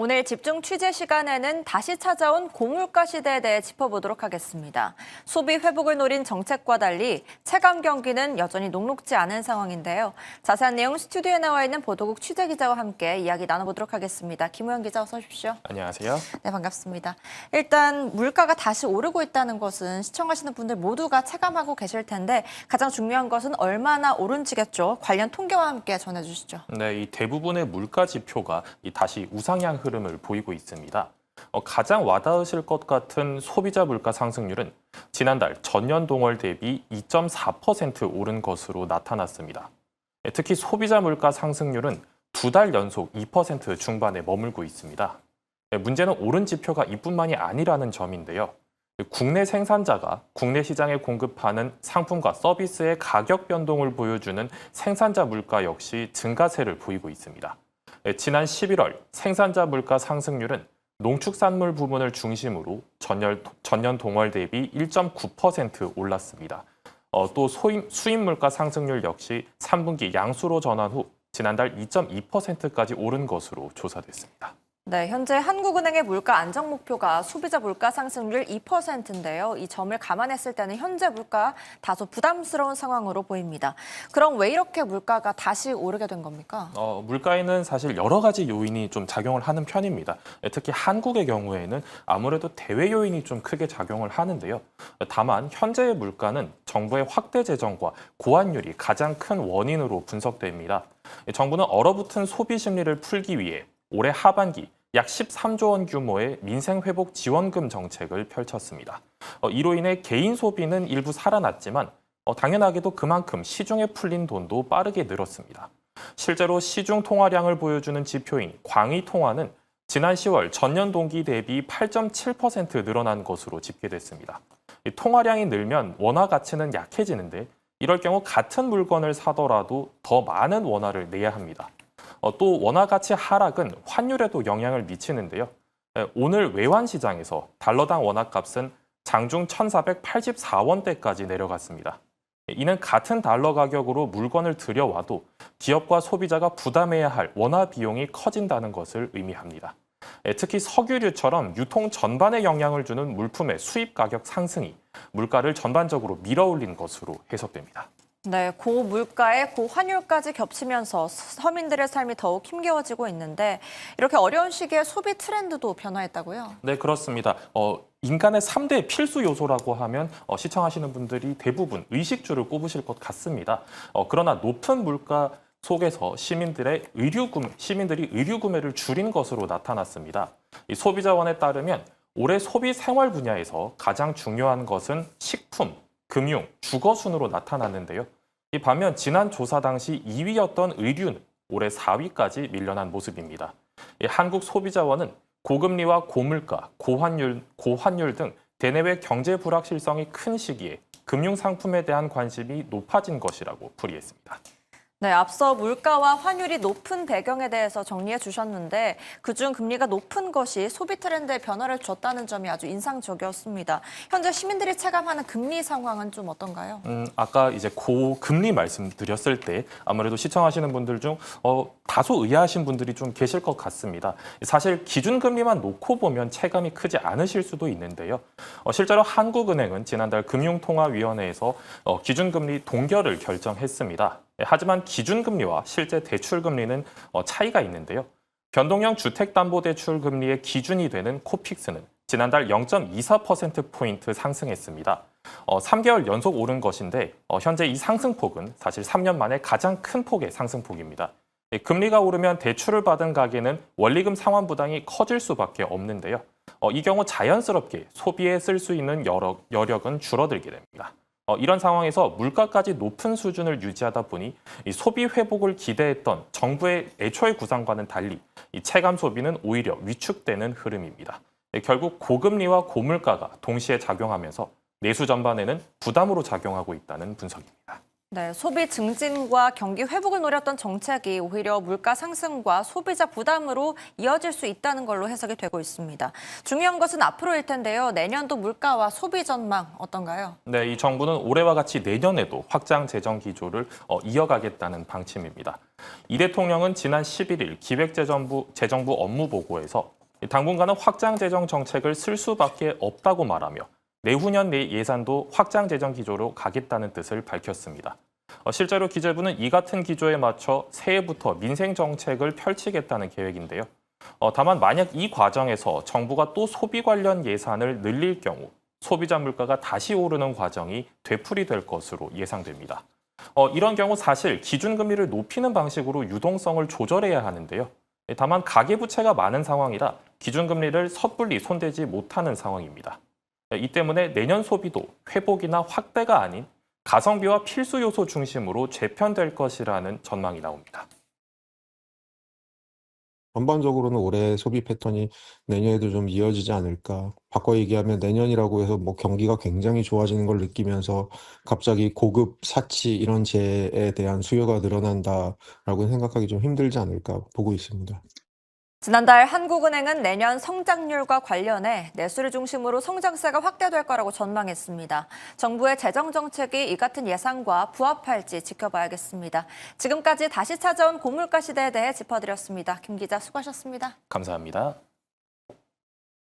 오늘 집중 취재 시간에는 다시 찾아온 고물가 시대에 대해 짚어보도록 하겠습니다. 소비 회복을 노린 정책과 달리 체감 경기는 여전히 녹록지 않은 상황인데요. 자세한 내용 스튜디오에 나와 있는 보도국 취재기자와 함께 이야기 나눠보도록 하겠습니다. 김우영 기자 어서 오십시오. 안녕하세요. 네, 반갑습니다. 일단 물가가 다시 오르고 있다는 것은 시청하시는 분들 모두가 체감하고 계실 텐데 가장 중요한 것은 얼마나 오른지겠죠. 관련 통계와 함께 전해주시죠. 네, 이 대부분의 물가 지표가 다시 우상향 흐름을 보이고 있습니다. 가장 와닿으실 것 같은 소비자 물가 상승률은 지난달 전년 동월 대비 2.4% 오른 것으로 나타났습니다. 특히 소비자 물가 상승률은 두 달 연속 2% 중반에 머물고 있습니다. 문제는 오른 지표가 이뿐만이 아니라는 점인데요. 국내 생산자가 국내 시장에 공급하는 상품과 서비스의 가격 변동을 보여주는 생산자 물가 역시 증가세를 보이고 있습니다. 지난 11월 생산자 물가 상승률은 농축산물 부문을 중심으로 전년 동월 대비 1.9% 올랐습니다. 또 수입 물가 상승률 역시 3분기 양수로 전환 후 지난달 2.2%까지 오른 것으로 조사됐습니다. 네, 현재 한국은행의 물가 안정 목표가 소비자 물가 상승률 2%인데요. 이 점을 감안했을 때는 현재 물가 다소 부담스러운 상황으로 보입니다. 그럼 왜 이렇게 물가가 다시 오르게 된 겁니까? 물가에는 사실 여러 가지 요인이 좀 작용을 하는 편입니다. 특히 한국의 경우에는 아무래도 대외 요인이 좀 크게 작용을 하는데요. 다만 현재의 물가는 정부의 확대 재정과 고환율이 가장 큰 원인으로 분석됩니다. 정부는 얼어붙은 소비 심리를 풀기 위해 올해 하반기 약 13조 원 규모의 민생회복 지원금 정책을 펼쳤습니다. 이로 인해 개인 소비는 일부 살아났지만 당연하게도 그만큼 시중에 풀린 돈도 빠르게 늘었습니다. 실제로 시중 통화량을 보여주는 지표인 광의 통화는 지난 10월 전년 동기 대비 8.7% 늘어난 것으로 집계됐습니다. 통화량이 늘면 원화 가치는 약해지는데 이럴 경우 같은 물건을 사더라도 더 많은 원화를 내야 합니다. 또 원화 가치 하락은 환율에도 영향을 미치는데요. 오늘 외환 시장에서 달러당 원화 값은 장중 1,484원대까지 내려갔습니다. 이는 같은 달러 가격으로 물건을 들여와도 기업과 소비자가 부담해야 할 원화 비용이 커진다는 것을 의미합니다. 특히 석유류처럼 유통 전반에 영향을 주는 물품의 수입 가격 상승이 물가를 전반적으로 밀어올린 것으로 해석됩니다. 네, 고물가에 고환율까지 겹치면서 서민들의 삶이 더욱 힘겨워지고 있는데 이렇게 어려운 시기에 소비 트렌드도 변화했다고요? 네, 그렇습니다. 인간의 3대 필수 요소라고 하면 시청하시는 분들이 대부분 의식주를 꼽으실 것 같습니다. 그러나 높은 물가 속에서 시민들이 의류 구매를 줄인 것으로 나타났습니다. 이 소비자원에 따르면 올해 소비 생활 분야에서 가장 중요한 것은 식품, 금융, 주거 순으로 나타났는데요. 이 반면 지난 조사 당시 2위였던 의류는 올해 4위까지 밀려난 모습입니다. 한국 소비자원은 고금리와 고물가, 고환율 등 대내외 경제 불확실성이 큰 시기에 금융 상품에 대한 관심이 높아진 것이라고 풀이했습니다. 네, 앞서 물가와 환율이 높은 배경에 대해서 정리해 주셨는데 그중 금리가 높은 것이 소비 트렌드에 변화를 줬다는 점이 아주 인상적이었습니다. 현재 시민들이 체감하는 금리 상황은 좀 어떤가요? 아까 이제 고금리 말씀드렸을 때 아무래도 시청하시는 분들 중 다소 의아하신 분들이 좀 계실 것 같습니다. 사실 기준금리만 놓고 보면 체감이 크지 않으실 수도 있는데요. 실제로 한국은행은 지난달 금융통화위원회에서 기준금리 동결을 결정했습니다. 하지만 기준금리와 실제 대출금리는 차이가 있는데요. 변동형 주택담보대출 금리의 기준이 되는 코픽스는 지난달 0.24%포인트 상승했습니다. 3개월 연속 오른 것인데 현재 이 상승폭은 사실 3년 만에 가장 큰 폭의 상승폭입니다. 금리가 오르면 대출을 받은 가계는 원리금 상환 부담이 커질 수밖에 없는데요. 이 경우 자연스럽게 소비에 쓸 수 있는 여력은 줄어들게 됩니다. 이런 상황에서 물가까지 높은 수준을 유지하다 보니 이 소비 회복을 기대했던 정부의 애초의 구상과는 달리 이 체감 소비는 오히려 위축되는 흐름입니다. 결국 고금리와 고물가가 동시에 작용하면서 내수 전반에는 부담으로 작용하고 있다는 분석입니다. 네, 소비 증진과 경기 회복을 노렸던 정책이 오히려 물가 상승과 소비자 부담으로 이어질 수 있다는 걸로 해석이 되고 있습니다. 중요한 것은 앞으로일 텐데요. 내년도 물가와 소비 전망 어떤가요? 네, 이 정부는 올해와 같이 내년에도 확장 재정 기조를 이어가겠다는 방침입니다. 이 대통령은 지난 11일 기획재정부 업무보고에서 당분간은 확장 재정 정책을 쓸 수밖에 없다고 말하며 내후년 내 예산도 확장 재정 기조로 가겠다는 뜻을 밝혔습니다. 실제로 기재부는 이 같은 기조에 맞춰 새해부터 민생 정책을 펼치겠다는 계획인데요. 다만 만약 이 과정에서 정부가 또 소비 관련 예산을 늘릴 경우 소비자 물가가 다시 오르는 과정이 되풀이될 것으로 예상됩니다. 이런 경우 사실 기준금리를 높이는 방식으로 유동성을 조절해야 하는데요. 다만 가계부채가 많은 상황이라 기준금리를 섣불리 손대지 못하는 상황입니다. 이 때문에 내년 소비도 회복이나 확대가 아닌 가성비와 필수 요소 중심으로 재편될 것이라는 전망이 나옵니다. 전반적으로는 올해 소비 패턴이 내년에도 좀 이어지지 않을까. 바꿔 얘기하면 내년이라고 해서 뭐 경기가 굉장히 좋아지는 걸 느끼면서 갑자기 고급 사치 이런 재에 대한 수요가 늘어난다라고 생각하기 좀 힘들지 않을까 보고 있습니다. 지난달 한국은행은 내년 성장률과 관련해 내수를 중심으로 성장세가 확대될 거라고 전망했습니다. 정부의 재정 정책이 이 같은 예상과 부합할지 지켜봐야겠습니다. 지금까지 다시 찾아온 고물가 시대에 대해 짚어드렸습니다. 김 기자 수고하셨습니다. 감사합니다.